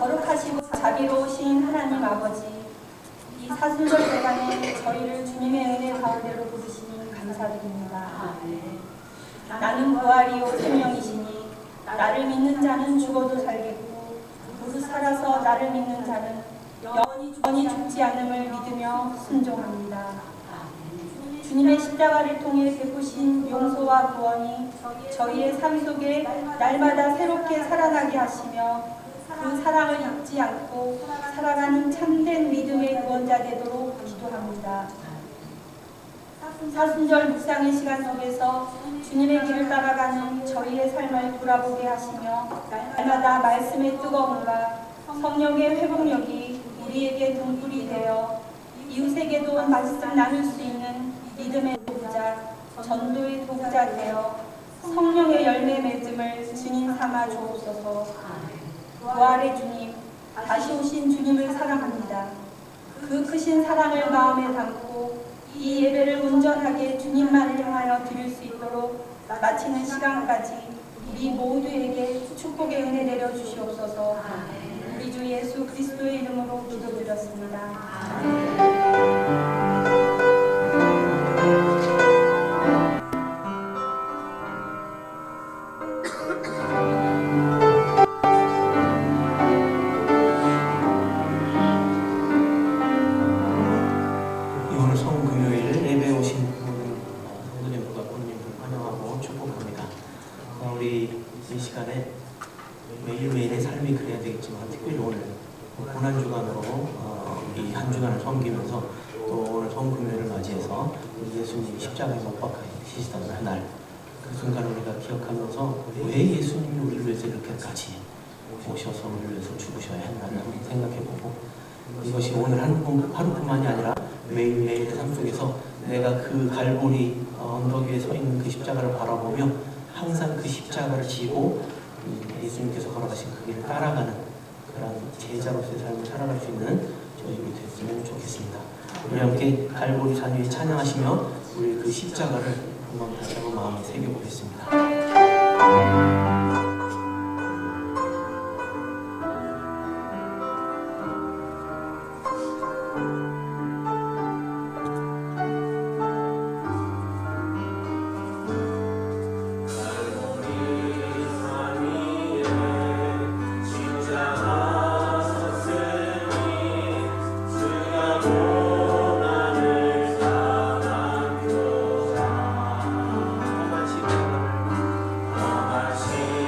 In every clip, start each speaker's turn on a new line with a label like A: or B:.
A: 거룩하시고 자비로우신 하나님 아버지, 이 사순절 시간에 저희를 주님의 은혜 가운데로 부르시니 감사드립니다. 나는 부활이요 생명이시니 나를 믿는 자는 죽어도 살겠고 무릇 살아서 나를 믿는 자는 영원히 죽지 않음을 믿으며 순종합니다. 주님의 십자가를 통해 베푸신 용서와 구원이 저희의 삶 속에 날마다 새롭게 살아나게 하시며 그 사랑을 잊지 않고 살아가는 참된 믿음의 구원자 되도록 기도합니다. 사순절 묵상의 시간 속에서 주님의 길을 따라가는 저희의 삶을 돌아보게 하시며 날마다 말씀의 뜨거움과 성령의 회복력이 우리에게 등불이 되어 이웃에게도 말씀 나눌 수 있는 믿음의 도구자, 전도의 도구자 되어 성령의 열매 맺음을 증인 삼아 주옵소서. 부활의 주님, 다시 오신 주님을 사랑합니다. 그 크신 사랑을 마음에 담고 이 예배를 온전하게 주님만을 향하여 드릴 수 있도록 마치는 시간까지 우리 모두에게 축복의 은혜 내려주시옵소서. 우리 주 예수 그리스도의 이름으로 기도드렸습니다.
B: 오늘 성금요일 예배 오신 성도님들과 부모님들 환영하고 축복합니다. 우리 이 시간에 매일매일의 삶이 그래야 되겠지만 특별히 오늘 고난주간으로 이 한 주간을 섬기면서 또 오늘 성금요일을 맞이해서 예수님이 십자가에 못 박히시던 그날 그 순간을 우리가 기억하면서 왜 예수님이 우리를 위해서 이렇게까지 오셔서 우리를 위해서 죽으셔야 했나를 한번 생각해보고 이것이 오늘 하루뿐만이 아니라 매일매일의 삶 속에서 내가 그 갈보리 언덕 위에 서 있는 그 십자가를 바라보며 항상 그 십자가를 지고 예수님께서 걸어가신 그 길을 따라가는 그런 제자로서의 삶을 살아갈 수 있는 저희들이 됐으면 좋겠습니다. 우리 함께 갈보리 산 위에 찬양하시며 우리 그 십자가를 한번 다시 한번 마음에 새겨보겠습니다.
C: 험한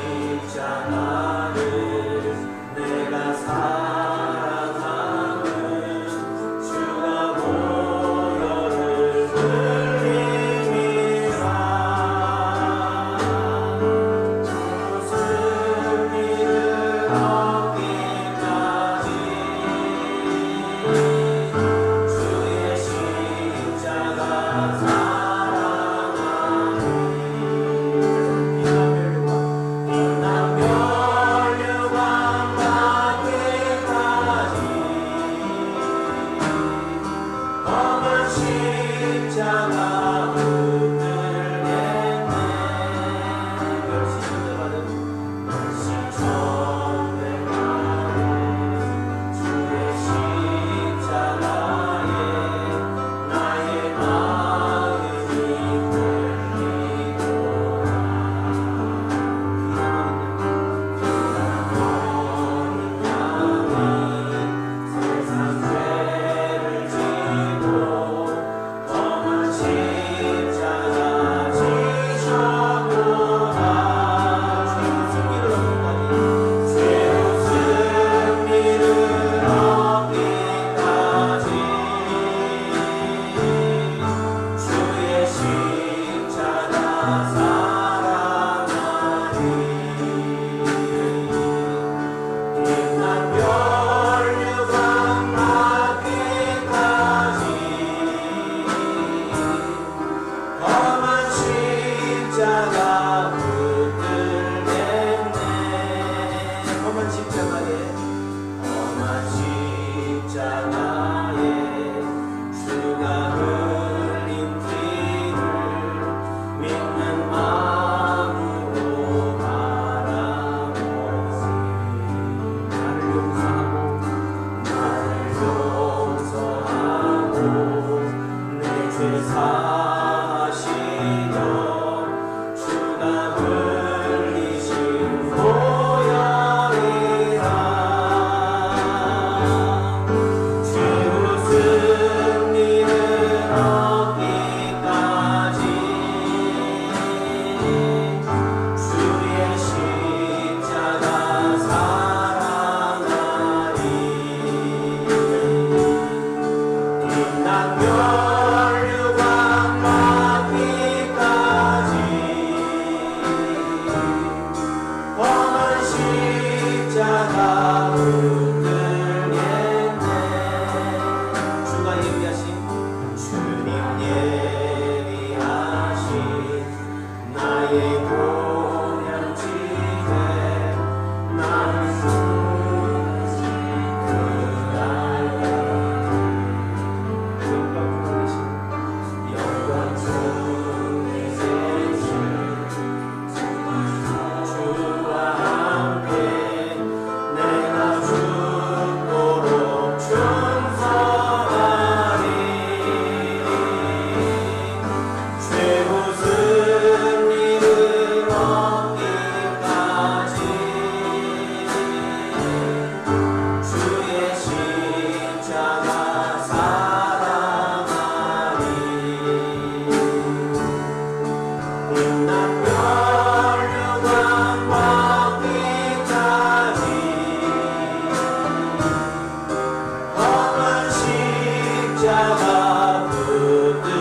B: 십자가 붙들겠네. 주가 예비하신 주님 예비하신 나의 보혈지대 나는 굳이 그 알라. 영광 주님 되신 주와 함께 내가 죽도록 충성하리. 죄 무슨 일을 얻기까지 주의 십자가 사랑하리. 빛난 멸류관 받기까지 험한 십자가 붙들겠네.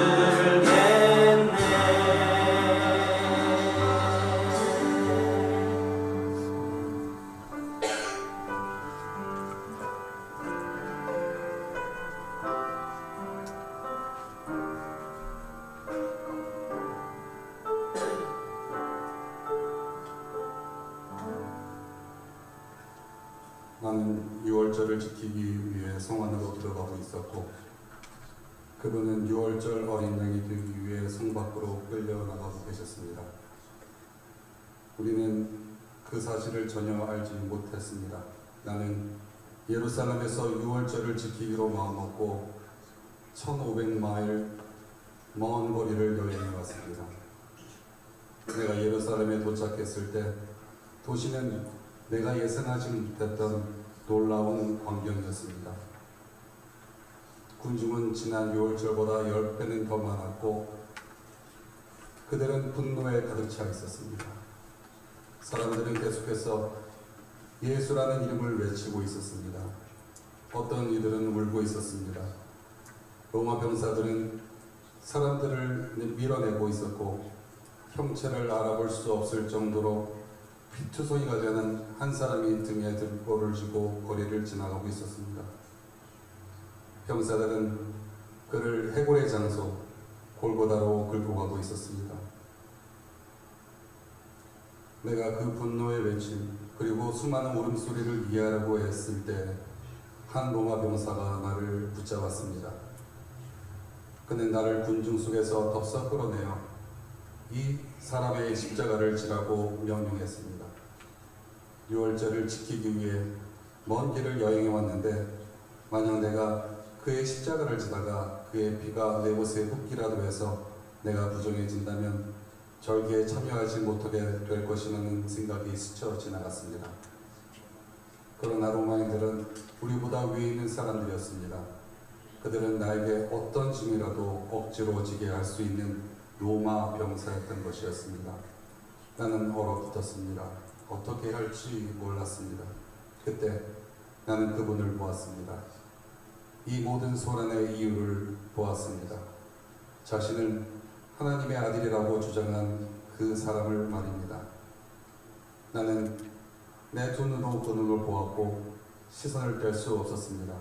C: 나는 유월절을 지키기 위해 성 안으로 들어가고 있었고 그분은 유월절 어린 양이 되기 위해 성 밖으로 끌려나가고 계셨습니다. 우리는 그 사실을 전혀 알지 못했습니다. 나는 예루살렘에서 유월절을 지키기로 마음먹고 1500마일 먼 거리를 여행해 왔습니다. 내가 예루살렘에 도착했을 때 도시는 내가 예상하지 못했던 놀라운 광경이었습니다. 군중은 지난 6월절보다 10배는 더 많았고 그들은 분노에 가득 차 있었습니다. 사람들은 계속해서 예수라는 이름을 외치고 있었습니다. 어떤 이들은 울고 있었습니다. 로마 병사들은 사람들을 밀어내고 있었고 형체를 알아볼 수 없을 정도로 피투성이가 되는 한 사람이 등에 들보를 쥐고 거리를 지나가고 있었습니다. 병사들은 그를 해골의 장소 골고다로 끌고 가고 있었습니다. 내가 그 분노의 외침 그리고 수많은 울음소리를 이해하려고 했을 때 한 로마 병사가 나를 붙잡았습니다. 그는 나를 군중 속에서 덥석 끌어내어 이 사람의 십자가를 지라고 명령했습니다. 유월절을 지키기 위해 먼 길을 여행해 왔는데 만약 내가 그의 십자가를 지다가 그의 피가 내 옷에 묻기라도 해서 내가 부정해진다면 절기에 참여하지 못하게 될 것이라는 생각이 스쳐 지나갔습니다. 그러나 로마인들은 우리보다 위에 있는 사람들이었습니다. 그들은 나에게 어떤 짐이라도 억지로 지게 할 수 있는 로마 병사였던 것이었습니다. 나는 얼어붙었습니다. 어떻게 할지 몰랐습니다. 그때 나는 그분을 보았습니다. 이 모든 소란의 이유를 보았습니다. 자신을 하나님의 아들이라고 주장한 그 사람을 말입니다. 나는 내 두 눈으로 그분을 보았고 시선을 뗄 수 없었습니다.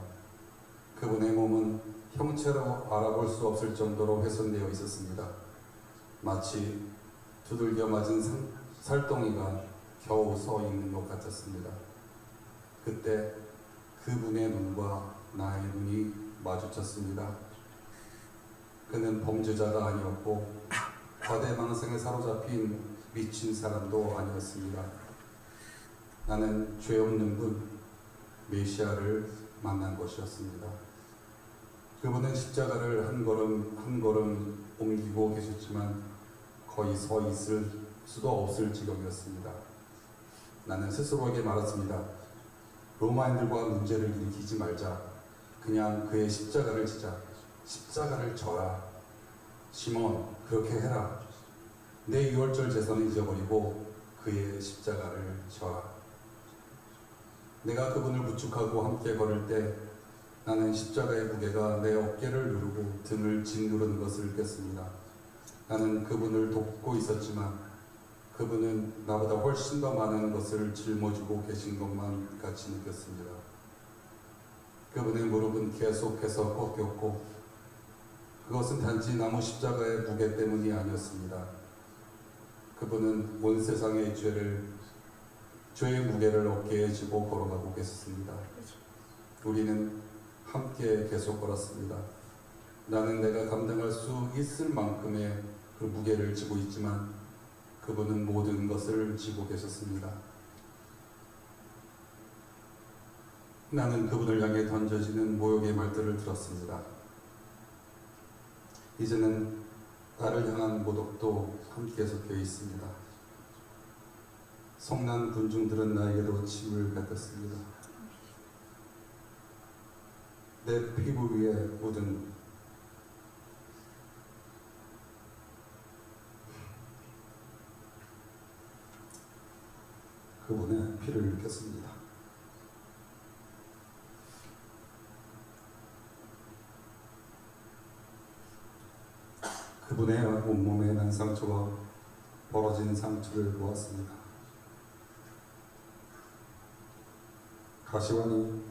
C: 그분의 몸은 형체로 알아볼 수 없을 정도로 훼손되어 있었습니다. 마치 두들겨 맞은 살덩이가 겨우 서 있는 것 같았습니다. 그때 그분의 눈과 나의 눈이 마주쳤습니다. 그는 범죄자가 아니었고 과대망상에 사로잡힌 미친 사람도 아니었습니다. 나는 죄 없는 분 메시아를 만난 것이었습니다. 그분은 십자가를 한 걸음 한 걸음 옮기고 계셨지만 거의 서 있을 수도 없을 지경이었습니다. 나는 스스로에게 말했습니다. 로마인들과 문제를 일으키지 말자. 그냥 그의 십자가를 지자. 십자가를 져라. 시몬, 그렇게 해라. 내 유월절 제선을 잊어버리고 그의 십자가를 져라. 내가 그분을 부축하고 함께 걸을 때 나는 십자가의 무게가 내 어깨를 누르고 등을 짓누르는 것을 느꼈습니다. 나는 그분을 돕고 있었지만 그분은 나보다 훨씬 더 많은 것을 짊어지고 계신 것만 같이 느꼈습니다. 그분의 무릎은 계속해서 꺾였고 그것은 단지 나무 십자가의 무게 때문이 아니었습니다. 그분은 온 세상의 죄의 무게를 어깨에 지고 걸어가고 계셨습니다. 우리는 함께 계속 걸었습니다. 나는 내가 감당할 수 있을 만큼의 그 무게를 지고 있지만 그분은 모든 것을 지고 계셨습니다. 나는 그분을 향해 던져지는 모욕의 말들을 들었습니다. 이제는 나를 향한 모독도 함께 섞여 있습니다. 성난 군중들은 나에게도 침을 뱉었습니다. 내 피부 위에 묻은 그분의 피를 느꼈습니다. 그분의 온몸에 난 상처와 벌어진 상처를 보았습니다. 가시관이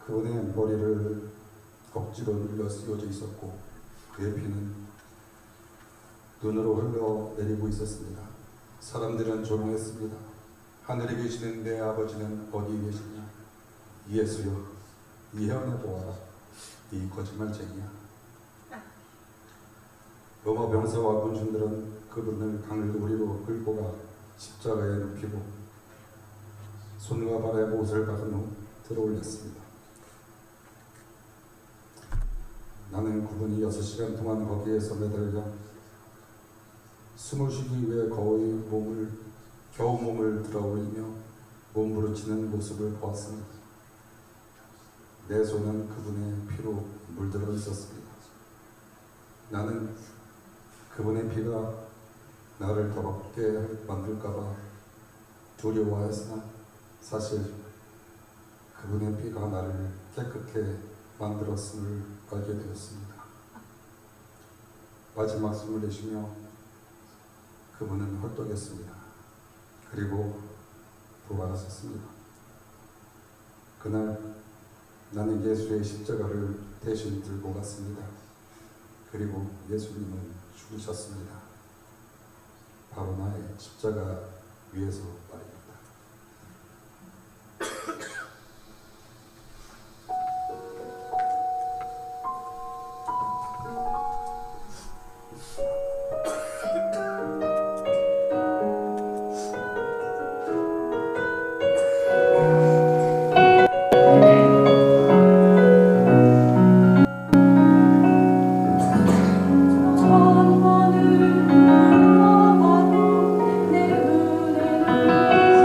C: 그분의 머리를 억지로 눌려 쓰여져 있었고 그의 피는 눈으로 흘러내리고 있었습니다. 사람들은 조롱했습니다. 하늘에 계시는 내 아버지는 어디 계시냐? 예수여, 예언해 보아라. 이 거짓말쟁이야. 로마 병사와 군중들은 그분을 강도리로 끌고 가 십자가에 눕히고 손과 발에 못을 박은 후 들어올렸습니다. 나는 그분이 6시간 동안 거기에서 매달려 숨을 쉬기 위해 겨우 몸을 들어올리며 몸부러치는 모습을 보았습니다. 내 손은 그분의 피로 물들어 있었습니다. 나는 그분의 피가 나를 더럽게 만들까봐 두려워했으나 사실 그분의 피가 나를 깨끗하게 만들었음을 알게 되었습니다. 마지막 숨을 내쉬며 그분은 헐떡였습니다. 그리고 돌아가셨습니다. 그날 나는 예수의 십자가를 대신 들고 갔습니다. 그리고 예수님은 죽으셨습니다. 바로 나의 십자가 위에서 말입니다.
A: 천번을 불러봐도 내 눈에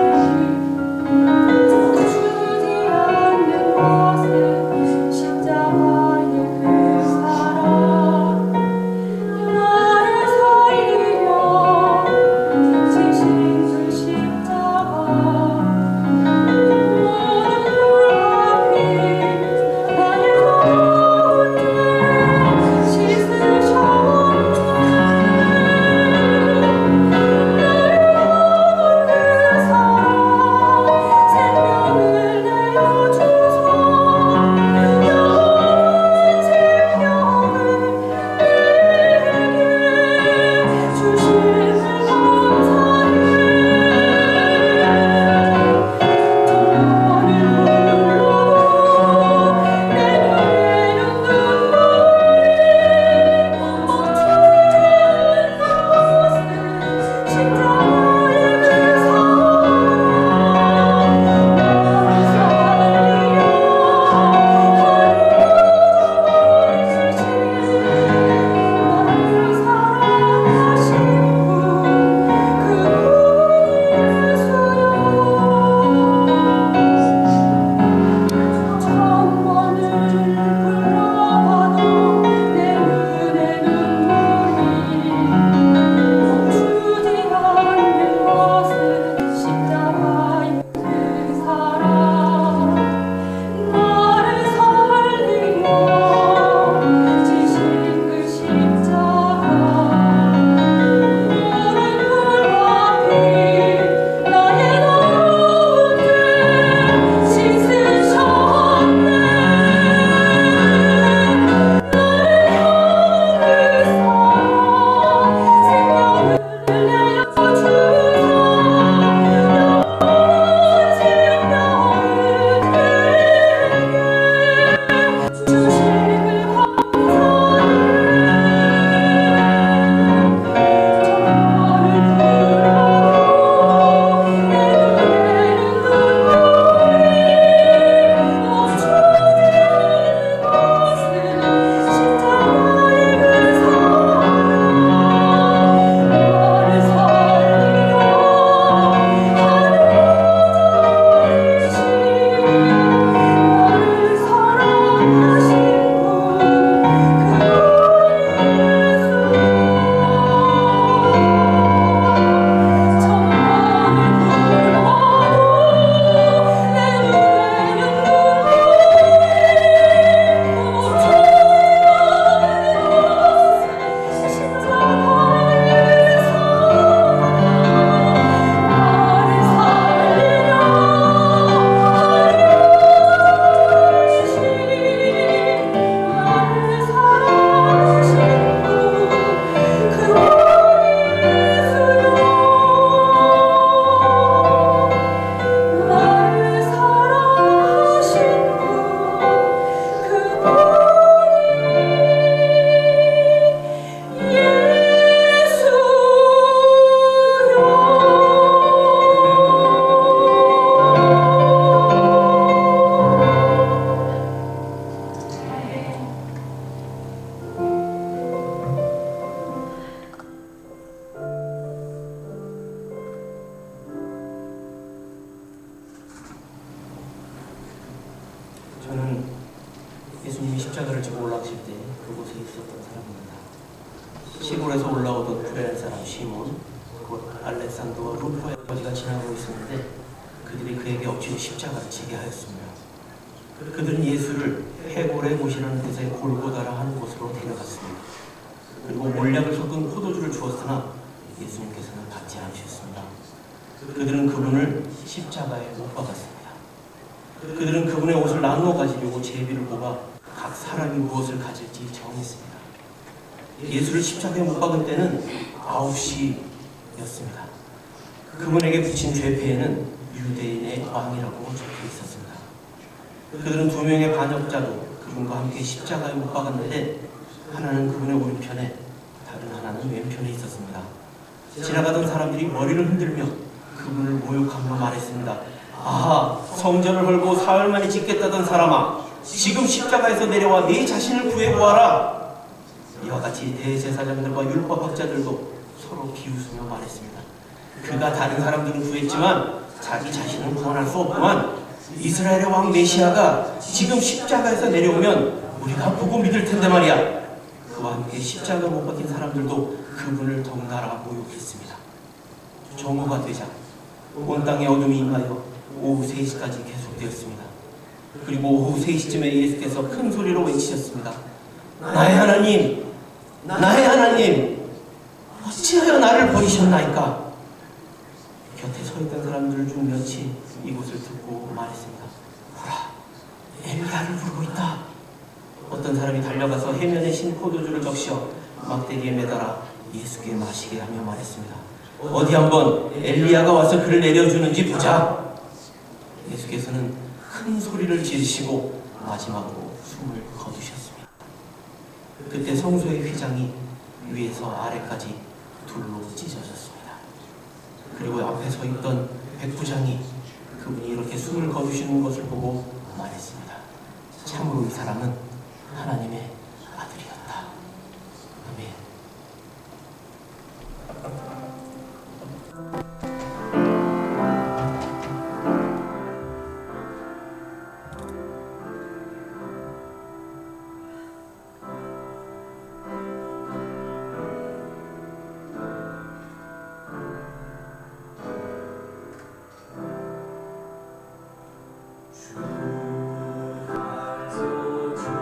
B: 십자가를 지고 올라오실 때 그곳에 있었던 사람입니다. 시골에서 올라오던 구레네 사람 시몬, 곧 알렉산더와 루포의 아버지가 지나가고 있었는데 그들이 그에게 억지로 십자가를 지게 하였습니다. 그들은 예수를 해골의 못이라는 뜻의 골고다라 하는 곳으로 데려갔습니다. 그리고 몰약을 섞은 포도주를 주었으나 예수님께서는 받지 않으셨습니다. 그들은 그분을 십자가에 못 박았습니다. 그들은 그분의 옷을 나누어 가지려고 제비를 뽑아 각 사람이 무엇을 가질지 정했습니다. 예수를 십자가에 못 박은 때는 9시였습니다. 그분에게 붙인 죄패에는 유대인의 왕이라고 적혀 있었습니다. 그들은 2명의 반역자도 그분과 함께 십자가에 못 박았는데 하나는 그분의 오른편에 다른 하나는 왼편에 있었습니다. 지나가던 사람들이 머리를 흔들며 그분을 모욕하며 말했습니다. 아하, 성전을 헐고 사흘 만에 짓겠다던 사람아, 지금 십자가에서 내려와 네 자신을 구해보아라. 이와 같이 대제사장들과 율법학자들도 서로 비웃으며 말했습니다. 그가 다른 사람들은 구했지만 자기 자신은 구원할 수 없구만. 이스라엘의 왕 메시아가 지금 십자가에서 내려오면 우리가 보고 믿을 텐데 말이야. 그와 함께 십자가 못 박힌 사람들도 그분을 덩달아 모욕했습니다. 정오가 되자 온 땅에 어둠이 임하여 오후 3시까지 계속되었습니다. 그리고 오후 3시쯤에 예수께서 큰 소리로 외치셨습니다. 나의 하나님, 나의 하나님, 어찌하여 나를 버리셨나이까? 곁에 서 있던 사람들 중 몇이 이곳을 듣고 말했습니다. 보라, 엘리야를 부르고 있다. 어떤 사람이 달려가서 해면에 신 포도주를 적셔 막대기에 매달아 예수께 마시게 하며 말했습니다. 어디 한번 엘리야가 와서 그를 내려주는지 보자. 예수께서는 큰 소리를 지르시고 마지막으로 숨을 거두셨습니다. 그때 성소의 휘장이 위에서 아래까지 둘로 찢어졌습니다. 그리고 앞에 서 있던 백부장이 그분이 이렇게 숨을 거두시는 것을 보고 말했습니다. 참으로 이 사람은 하나님의 아들이었다. 아멘.
D: 주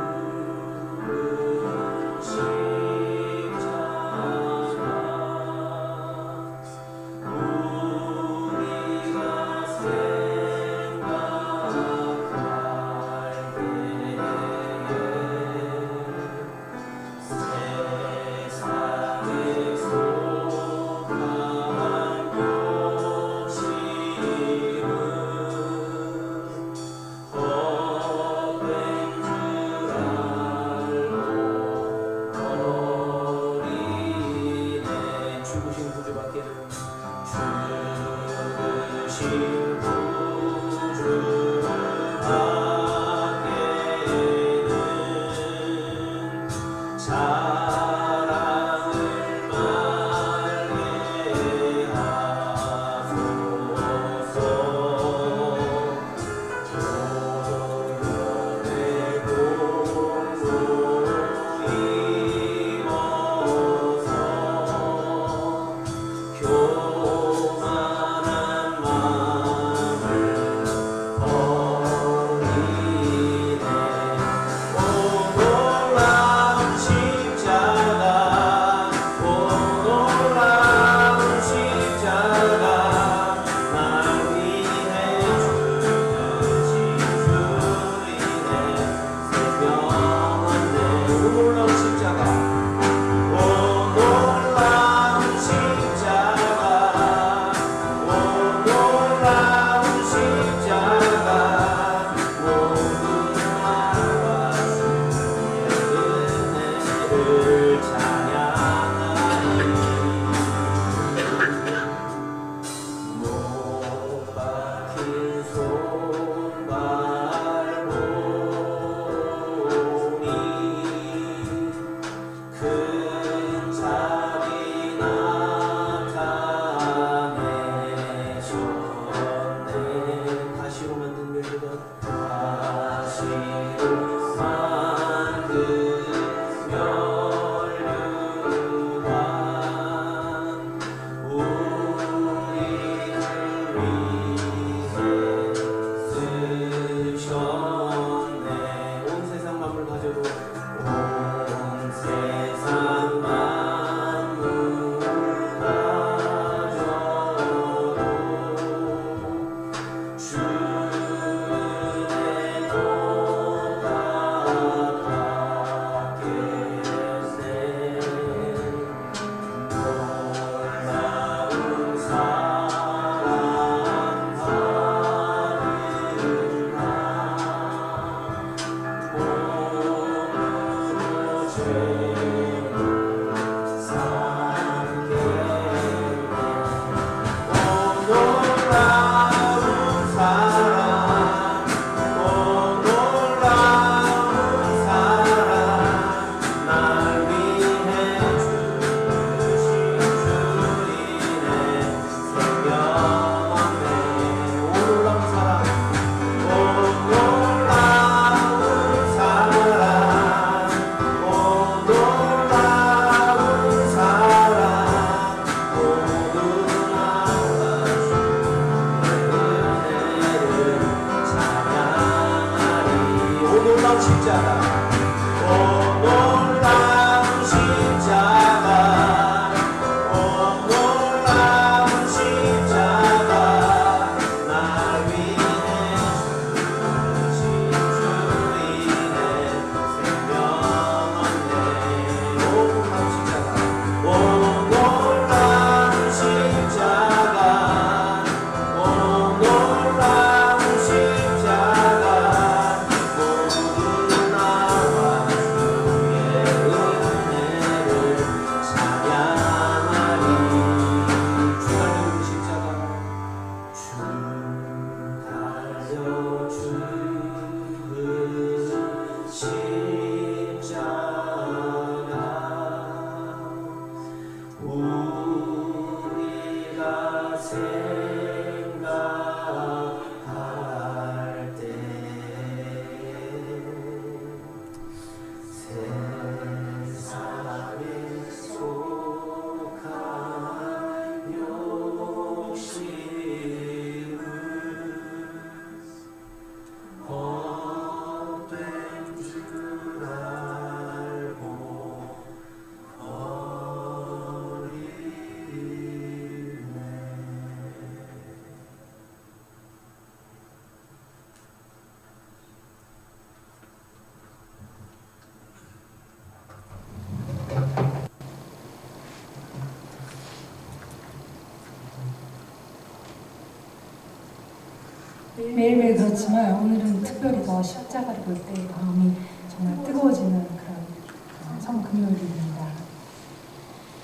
D: 매일매일 그렇지만 오늘은 특별히 더 십자가를 볼 때 마음이 정말 뜨거워지는 그런 성금요일입니다.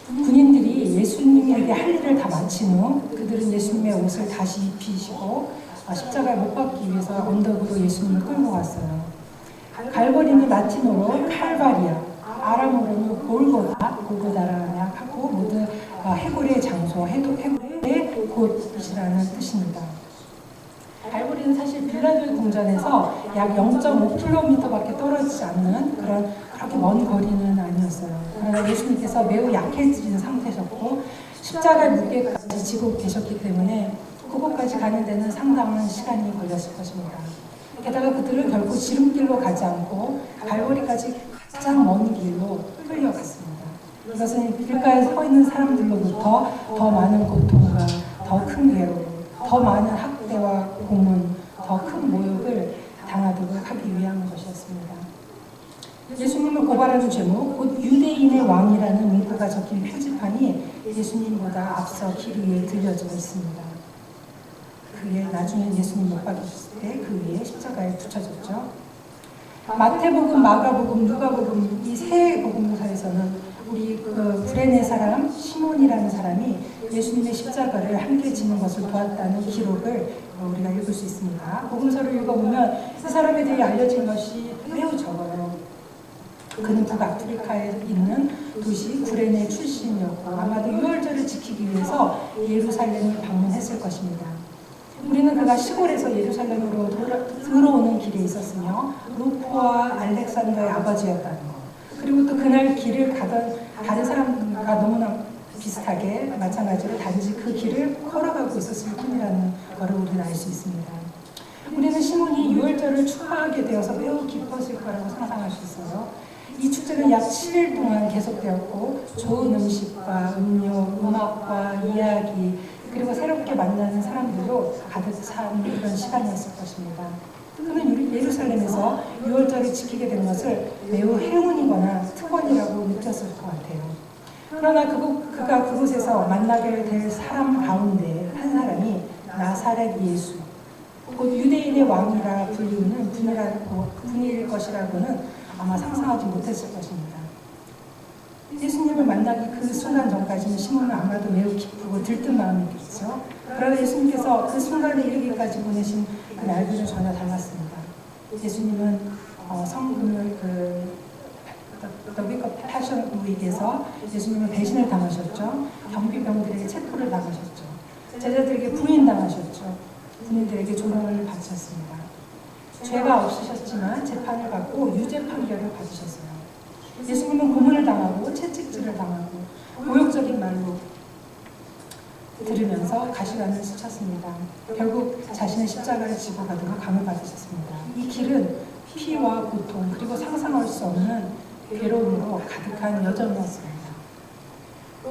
D: 군인들이 예수님에게 할 일을 다 마친 후 그들은 예수님의 옷을 다시 입히시고 십자가에 못 박기 위해서 언덕으로 예수님을 끌고 갔어요. 갈보리는 라틴어로 칼바리아, 아람어로는 골고다라고 하고 모두 해골의 장소, 해골의 곳이라는 뜻입니다. 갈보리는 사실 빌라델 궁전에서 약 0.5km밖에 떨어지지 않는 그렇게 먼 거리는 아니었어요. 그러나 예수님께서 매우 약해진 상태셨고 십자가의 무게까지 지고 계셨기 때문에 그곳까지 가는 데는 상당한 시간이 걸렸을 것입니다. 게다가 그들은 결코 지름길로 가지 않고 갈보리까지 가장 먼 길로 끌려갔습니다. 이것은 길가에 서 있는 사람들로부터 더 많은 고통과 더 큰 괴로움, 더 많은 학대와 고문, 더 큰 모욕을 당하도록 하기 위한 것이었습니다. 예수님을 고발하는 제목, 곧 유대인의 왕이라는 문구가 적힌 표지판이 예수님보다 앞서 길 위에 들려져 있습니다. 그게 나중에 예수님 못 박히셨을 때 그 위에 십자가에 붙여졌죠. 마태복음, 마가복음, 누가복음 이 세 복음서에서는 우리 구레네 사람 시몬이라는 사람이 예수님의 십자가를 함께 지는 것을 보았다는 기록을 우리가 읽을 수 있습니다. 복음서를 읽어보면 그 사람에 대해 알려진 것이 매우 적어요. 그는 북아프리카에 있는 도시 구레네 출신이었고 아마도 유월절을 지키기 위해서 예루살렘을 방문했을 것입니다. 우리는 그가 시골에서 예루살렘으로 들어오는 길에 있었으며 루포와 알렉산더의 아버지였다는 것, 그리고 또 그날 길을 가던 다른 사람과 너무나 비슷하게 마찬가지로 단지 그 길을 걸어가고 있었을 뿐이라는 것을 우리는 알 수 있습니다. 우리는 시몬이 유월절을 축하하게 되어서 매우 기뻤을 거라고 상상할 수 있어요. 이 축제는 약 7일 동안 계속되었고 좋은 음식과 음료, 음악과 이야기 그리고 새롭게 만나는 사람들로 가득 찬 그런 시간이었을 것입니다. 그는 예루살렘에서 유월절을 지키게 된 것을 매우 행운이거나 특권이라고 느꼈을 것 같아요. 그러나 그가 그곳에서 만나게 될 사람 가운데 한 사람이 나사렛 예수, 곧 유대인의 왕이라 불리우는 분일 것이라고는 아마 상상하지 못했을 것입니다. 예수님을 만나기 그 순간 전까지는 시몬은 아마도 매우 기쁘고 들뜬 마음이겠죠. 그러나 예수님께서 그 순간에 이르기까지 보내신 그 날들은 전혀 달랐습니다. 예수님은 성금요일 The Week of Passion Week에서 예수님은 배신을 당하셨죠. 경비병들에게 체포를 당하셨죠. 제자들에게 부인당하셨죠. 군인들에게 조롱을 받으셨습니다. 죄가 없으셨지만 재판을 받고 유죄 판결을 받으셨어요. 예수님은 고문을 당하고 채찍질을 당하고 모욕적인 말로 들으면서 가시관을 스쳤습니다. 결국 자신의 십자가를 지고 가다가 감을 받으셨습니다. 이 길은 피와 고통 그리고 상상할 수 없는 괴로움으로 가득한 여정이었습니다.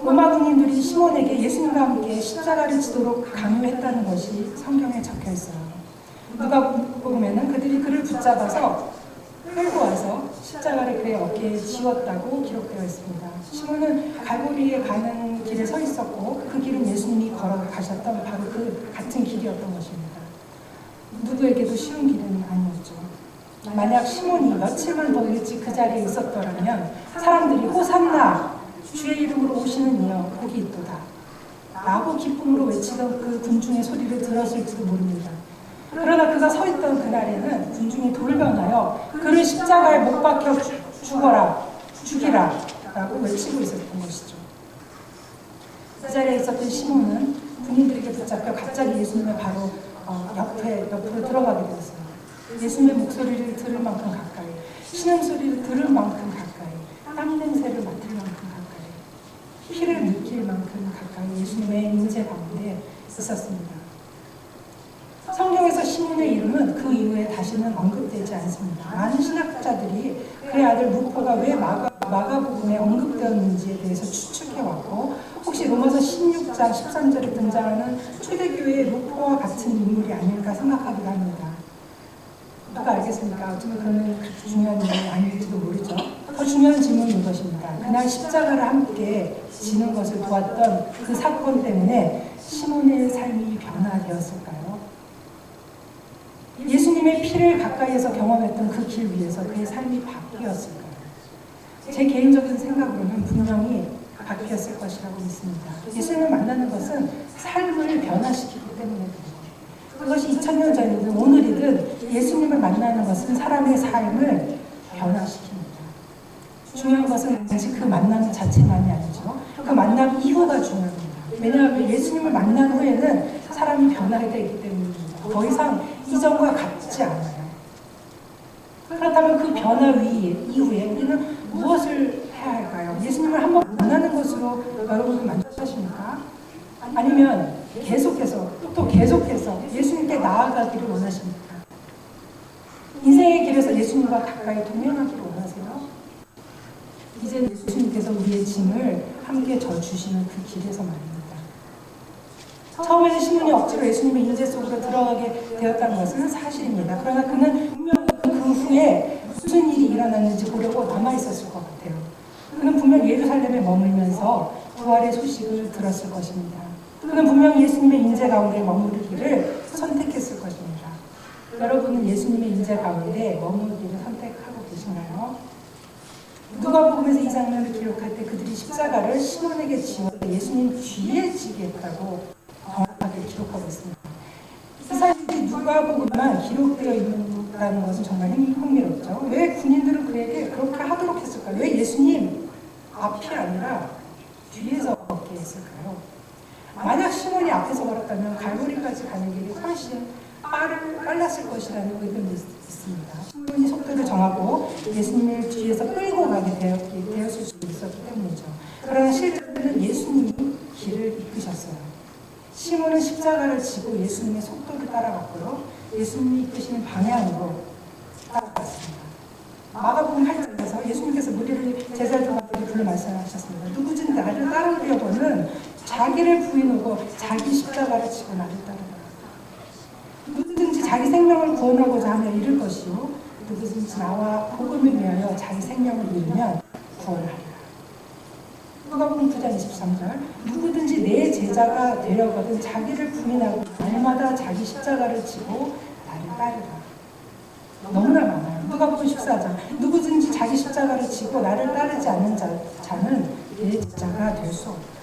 D: 로마 군인들이 시몬에게 예수님과 함께 십자가를 지도록 강요했다는 것이 성경에 적혀 있어요. 누가복음에는 그들이 그를 붙잡아서 끌고 와서 십자가를 그의 어깨에 지웠다고 기록되어 있습니다. 시몬은 갈보리에 가는 길에 서 있었고 그 길은 예수님이 걸어가셨던 바로 그 같은 길이었던 것입니다. 누구에게도 쉬운 길은 아니었죠. 만약 시몬이 며칠만 더 일찍 그 자리에 있었더라면 사람들이 호산나! 주의 이름으로 오시는 이여 복이 있도다 라고 기쁨으로 외치던 그 군중의 소리를 들었을지도 모릅니다. 그러나 그가 서 있던 그날에는 군중이 돌변하여 그를 십자가에 못 박혀 죽어라, 죽이라 라고 외치고 있었던 것이죠. 그 자리에 있었던 시몬은 군인들에게 붙잡혀 갑자기 예수님의 바로 옆으로 들어가게 되었어요. 예수님의 목소리를 들을 만큼 가까이, 신음소리를 들을 만큼 가까이, 땀 냄새를 맡을 만큼 가까이, 피를 느낄 만큼 가까이 예수님의 임재 가운데 있었습니다. 성경에서 시몬의 이름은 그 이후에 다시는 언급되지 않습니다. 많은 신학자들이 그의 아들 루포가 왜 마가복음에 언급되었는지에 대해서 추측해왔고 혹시 로마서 16장 13절에 등장하는 초대교회의 루포와 같은 인물이 아닐까 생각하기도 합니다. 누가 알겠습니까? 어쩌면 그러면 그렇게 중요한 일이 아닐지도 모르죠. 더 중요한 질문은 이것입니다. 그날 십자가를 함께 지는 것을 도왔던 그 사건 때문에 시몬의 삶이 변화되었을까요? 예수님의 피를 가까이에서 경험했던 그 길 위에서 그의 삶이 바뀌었을까요? 제 개인적인 생각으로는 분명히 바뀌었을 것이라고 믿습니다. 예수님을 만나는 것은 삶을 변화시키기 때문입니다. 그것이 2000년 전이든 오늘이든 예수님을 만나는 것은 사람의 삶을 변화시킵니다. 중요한 것은 단지 그 만남 자체만이 아니죠. 그 만남 이후가 중요합니다. 왜냐하면 예수님을 만난 후에는 사람이 변하게 되기 때문입니다. 더 이상 이전과 같지 않아요. 그렇다면 그 변화 이후에 우리는 무엇을 해야 할까요? 예수님을 한번 만나는 것으로 여러분은 만족하십니까? 아니면 계속해서 예수님께 나아가기를 원하십니까? 인생의 길에서 예수님과 가까이 동행하기를 원하세요? 이제 예수님께서 우리의 짐을 함께 져주시는 그 길에서 말입니다. 처음에는 시몬이 억지로 예수님의 인재 속으로 들어가게 되었다는 것은 사실입니다. 그러나 그는 분명히 그 후에 무슨 일이 일어났는지 보려고 남아있었을 것 같아요. 그는 분명 예루살렘에 머물면서 부활의 소식을 들었을 것입니다. 그는 분명 예수님의 인재 가운데 머무르기를 선택했을 것입니다. 여러분은 예수님의 인재 가운데 머무르기를 선택하고 계신가요? 누가복음에서 이 장면을 기록할 때 그들이 십자가를 시몬에게 지워 예수님 뒤에 지게 했다고 정확하게 기록하고 있습니다. 이 사실이 누가복음만 기록되어 있다는 것은 정말 흥미롭죠. 왜 군인들은 그에게 그렇게 하도록 했을까요? 왜 예수님 앞이 아니라 뒤에서 걷게 했을까요? 만약 시몬이 앞에서 걸었다면 갈보리까지 가는 길이 훨씬 빨랐을 것이라는 의견도 있습니다. 시몬이 속도를 정하고 예수님을 뒤에서 끌고 가게 되었을 수도 있었기 때문이죠. 그러나 실제로는 예수님이 길을 이끄셨어요. 시몬은 십자가를 지고 예수님의 속도를 따라갔고요. 예수님이 이끄시는 방향으로 따라갔습니다. 마가복음 8장에서 예수님께서 무리를 제자들에게 불러 말씀하셨습니다. 누구든지 나를 따르려고는 자기를 부인하고 자기 십자가를 지고 나를 따르라. 누구든지 자기 생명을 구원하고자 하면 잃을 것이요 누구든지 나와 복음을 위하여 자기 생명을 잃으면 구원하리라. 누가복음 9장 23절 누구든지 내 제자가 되려거든 자기를 부인하고 날마다 자기 십자가를 지고 나를 따르라. 너무나 많아요. 누가복음 14장 누구든지 자기 십자가를 지고 나를 따르지 않는 자는 내 제자가 될 수 없다.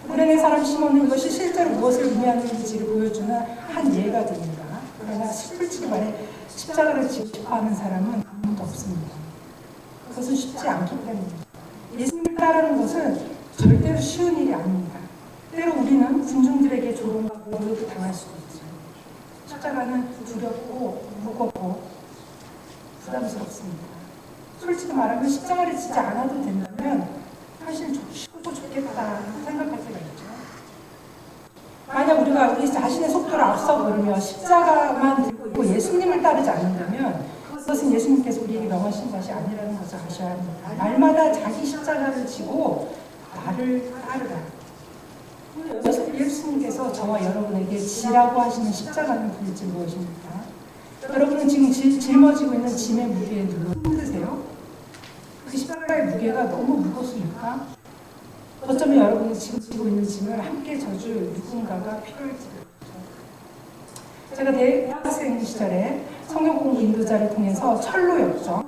D: 구레네 사람 시몬은 이것이 실제로 무엇을 의미하는지를 보여주는 한 예가 됩니다. 그러나 솔직히 말해 십자가를 지고 싶어하는 사람은 아무도 없습니다. 그것은 쉽지 않기 때문입니다. 예수님을 따르는 것은 절대로 쉬운 일이 아닙니다. 때로 우리는 군중들에게 조롱과 모욕을 당할 수도 있죠. 십자가는 두렵고 무겁고 부담스럽습니다. 솔직히 말하면 십자가를 지지 않아도 된다면 사실 쉽고 좋겠다 생각할 때가 있죠. 만약 우리가 우리 자신의 속도를 앞서 버리며 십자가만 들고 예수님을 따르지 않는다면 그것은 예수님께서 우리에게 명하신 것이 아니라는 것을 아셔야 합니다. 날마다 자기 십자가를 지고 나를 따르라. 예수님께서 저와 여러분에게 지라고 하시는 십자가는 도대체 무엇입니까? 여러분은 지금 짊어지고 있는 짐의 무게에 눌러 힘드세요? 그 십자가의 무게가 너무 무겁습니까? 어쩌면 여러분이 지금 지고 있는 짐을 함께 져줄 누군가가 필요할지도 모르죠. 제가 대학생 시절에 성경 공부 인도자를 통해서 철로 역정을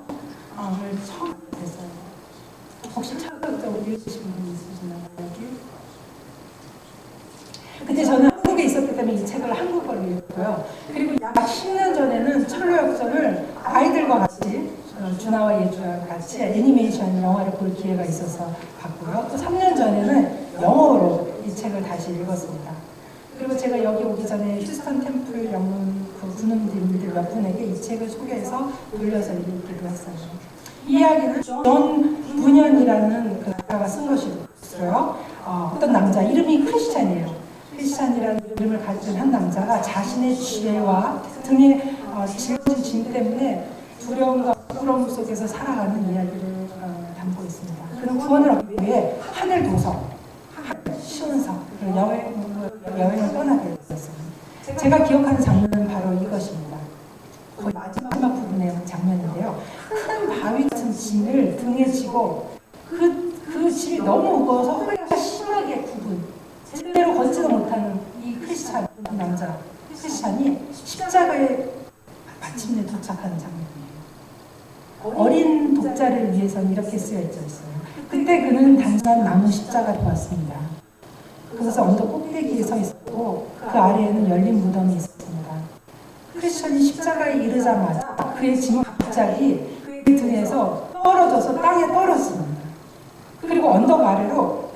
D: 처음 했어요. 혹시 철로 역정을 읽으신 분 있으시나요? 그때 저는 한국에 있었기 때문에 이 책을 한국어로 읽었고요. 그리고 약 10년 전에는 철로 역정을 아이들과 같이 준하와 예주와 같이 애니메이션 영화를 볼 기회가 있어서 봤고요. 또 3년 전에는 영어로 이 책을 다시 읽었습니다. 그리고 제가 여기 오기 전에 휴스턴 템플 영문 군인들 몇 분에게 이 책을 소개해서 돌려서 읽기도 했어요. 이 이야기는 존 bunyan이라는 그 작가가 쓴 것이고요. 어떤 남자, 이름이 크리스찬이에요. 크리스찬이라는 이름을 가진 한 남자가 자신의 죄와 등에 짊어진 짐 때문에 두려움과 부끄러움 속에서 살아가는 이야기를 담고 있습니다. 그런 구원을 얻기 위해 하늘 도서, 시온서, 여행을 떠나게 됐어요. 제가 기억하는 장면은 바로 이것입니다. 거의 마지막 부분의 장면인데요. 큰 바위 같은 짐을 등에 지고 그 짐이 너무 무거워서 허리가 심하게 굽은 제대로 걷지도 못하는 이 크리스찬 남자 크리스찬이 십자가에 마침내 도착하는 장면이에요. 어린 독자를 위해서는 이렇게 쓰여 있어요. 그때 그는 단순한 나무 십자가를 보았습니다. 그것은 언덕 꼭대기에 서 있었고 그 아래에는 열린 무덤이 있었습니다. 크리스천이 십자가에 이르자마자 그의 짐은 갑자기 그의 등에서 떨어져서 땅에 떨어집니다. 그리고 언덕 아래로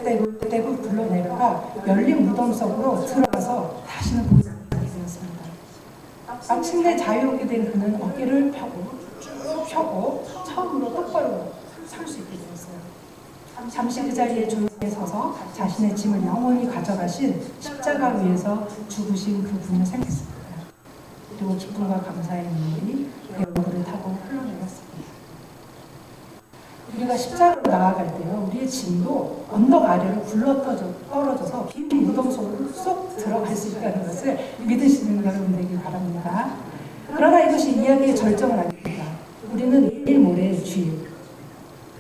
D: 떼굴 굴러내려가 열린 무덤 속으로 들어가서 다시는 보이지 않게 되었습니다. 마침내 자유롭게 된 그는 어깨를 펴고 쭉 펴고 처음으로 똑바로 설 수 있게 되었어요. 잠시 그 자리에 조용히 서서 자신의 짐을 영원히 가져가신 십자가 위에서 죽으신 그 분을 생각했습니다. 그리고 기쁨과 감사의 눈물이 그의 얼굴을 타고 흘러내렸습니다. 우리가 십자가로 나아갈 때요, 우리의 짐도 언덕 아래로 떨어져서 빈 무덤 속으로 쏙 들어갈 수 있다는 것을 믿으시는 여러분 되길 바랍니다. 그러나 이것이 이야기의 절정은 아닙니다. 우리는 내일 모레 주일,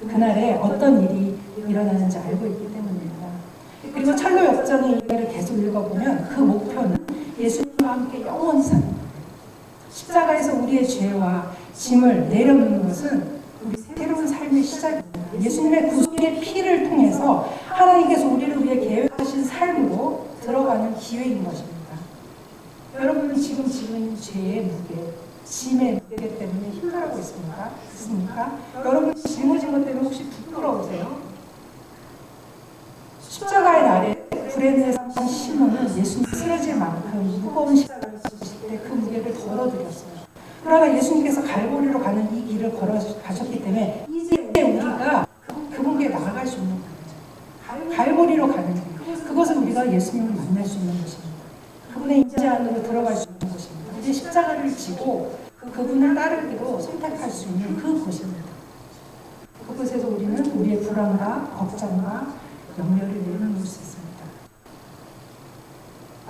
D: 그날에 어떤 일이 일어나는지 알고 있기 때문입니다. 그리고 철로 역정의 이야기를 계속 읽어보면 그 목표는 예수님과 함께 영원히 사는 거예요. 십자가에서 우리의 죄와 짐을 내려놓는 것은 우리 새로운 삶의 시작입니다. 예수님의 구속의 피를 통해서 하나님께서 우리를 위해 계획하신 삶으로 들어가는 기회인 것입니다. 여러분은 지금 죄의 무게, 짐의 무게 때문에 힘들어하고 있습니까? 여러분 짊어진 것 때문에 혹시 부끄러우세요? 십자가의 날에 구레네에 산 시몬은 예수님 쓰러질 만큼 무거운 십자가를 지실 때 그 무게를 덜어드렸어요. 그러나 예수님께서 갈보리로 가는 이 길을 걸어가셨기 때문에 이제 우리가 그분께 나아갈 수 있는 거예요. 갈보리로 가는 길. 그것은 우리가 예수님을 만날 수 있는 것입니다. 그분의 임재 안으로 들어갈 수 있는 것입니다. 이제 십자가를 지고 그분을 따르기로 선택할 수 있는 그 곳입니다. 그곳에서 우리는 우리의 불안과 걱정과 염려를 내려놓을 수 있습니다.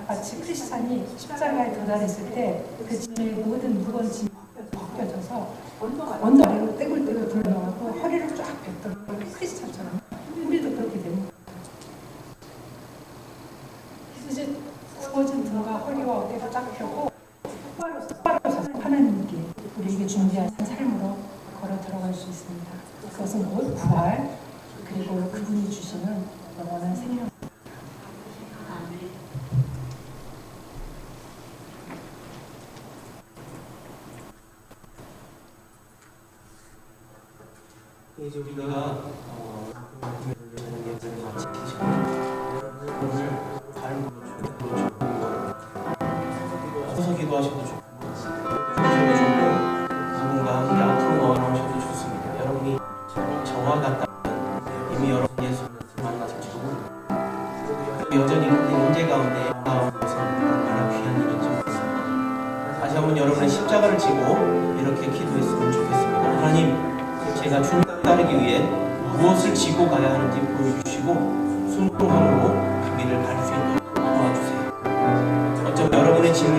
D: 마치 크리스찬이 십자가에 도달했을 때 그 짐의 모든 무거운 짐이 벗겨져서 언덕 아래로 떼굴떼굴 굴러나가고 허리를 쫙 폈던 크리스찬처럼 우리도 그렇게 되는 거예요. 이제 굽어진 등과 허리와 어깨를 쫙 펴고 똑바로 서서 하나님께 우리에게 준비하신 삶으로 걸어 들어갈 수 있습니다. 그것은 곧 부활, 그리고 그분이 주시는 영원한 생명.
B: 이제 우리가 예배를 마치시고 오늘 다른 서서 기도하셔도 좋고 주셔도 좋고 누군가 함께 앞으로 나오셔도 좋습니다. 여러분이 저와 같다면 이미 여러분 예수를 만나셨고 여전히 문제 가운데 나온 것은 얼마나 귀한 일인지 모르겠습니다. 다시 한번 여러분의 십자가를 지고 이렇게 기도했으면 좋겠습니다. 하나님, 제가 주님 따르기 위해 무엇을 지고 가야 하는지 보여주시고 순종함으로 그 길을 갈 수 있도록 도와주세요. 어쩌면 여러분의 짐을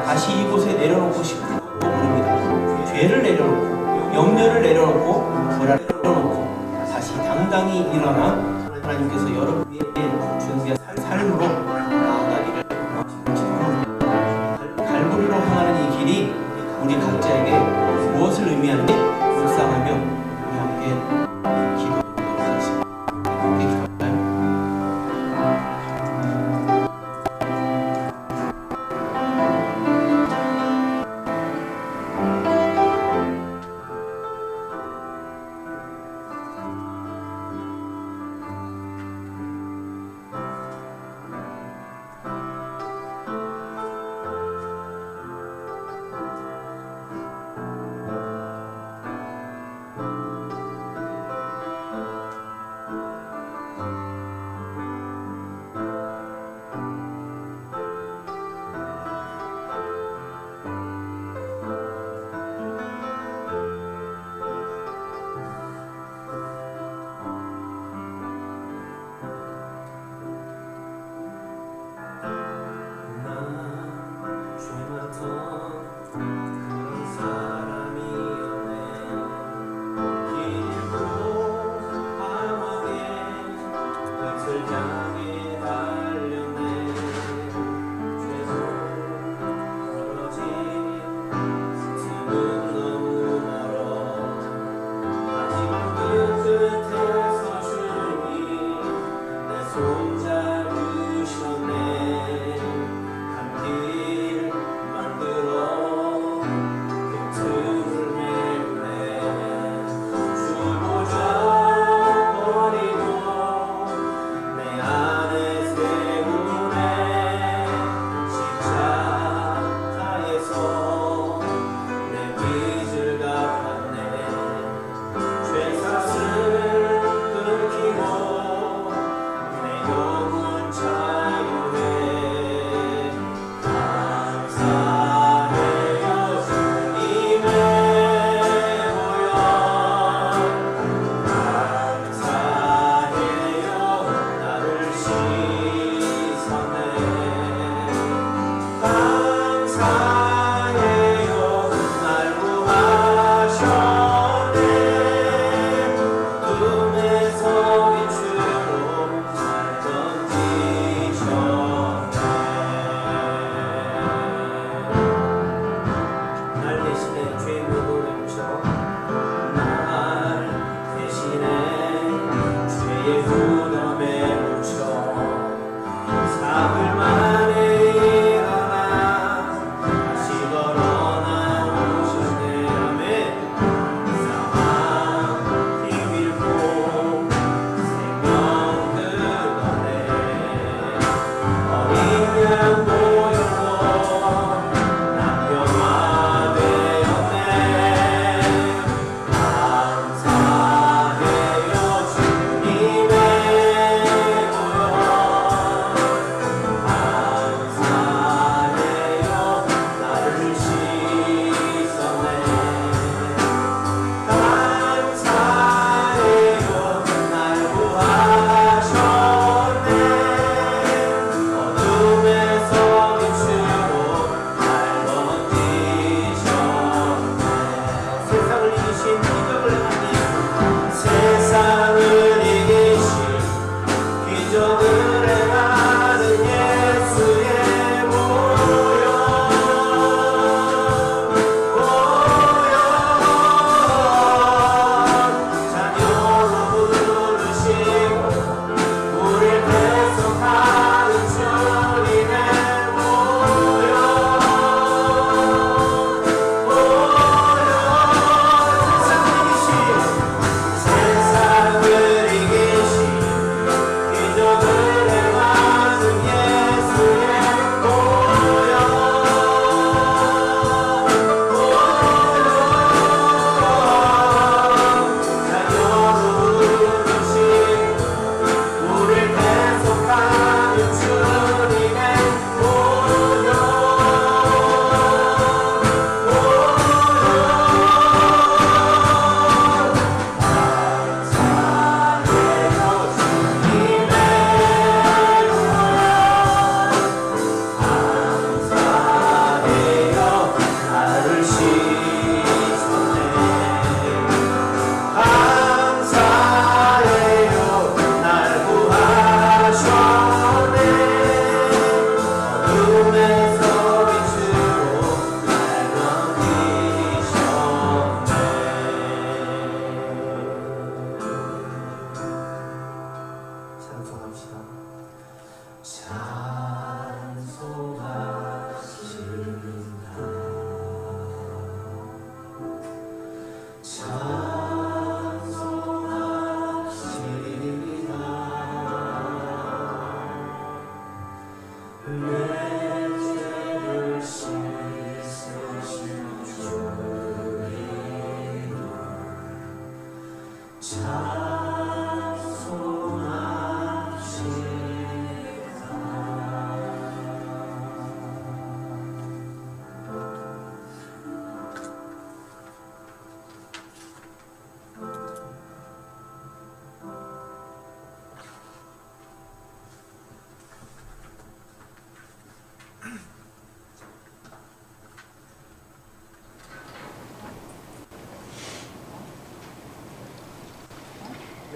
B: 다시 이곳에 내려놓고 싶고 모릅니다. 죄를 내려놓고 염려를 내려놓고 불안을 내려놓고 다시 당당히 일어나 하나님께서 여러분에게 준비한 삶으로 나아가기를 원하십니다. 갈보리로 향하는 이 길이 우리 각자에게 무엇을 의미하는지 묵상하며 우리 함께 기도하도록 하겠습니다. 함께 기도할까요?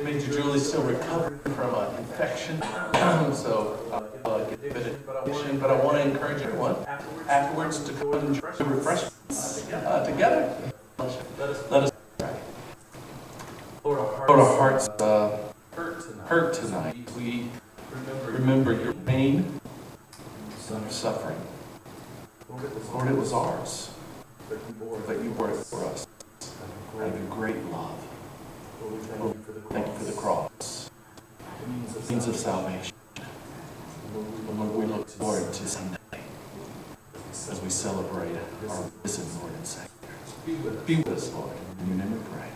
E: Major Julie's still recovering from an infection, so get a bit of infection. But I want to encourage everyone afterwards to come and enjoy refreshments together. Let us pray. Lord, our hearts hurt tonight. We remember your pain, your suffering. Lord, it was ours, but you bore it for us out of your great love. Lord, thank you for the cross, means of salvation. Lord, we look forward to Sunday as we celebrate our risen Lord and Savior. Be with us, Lord. In your name we pray.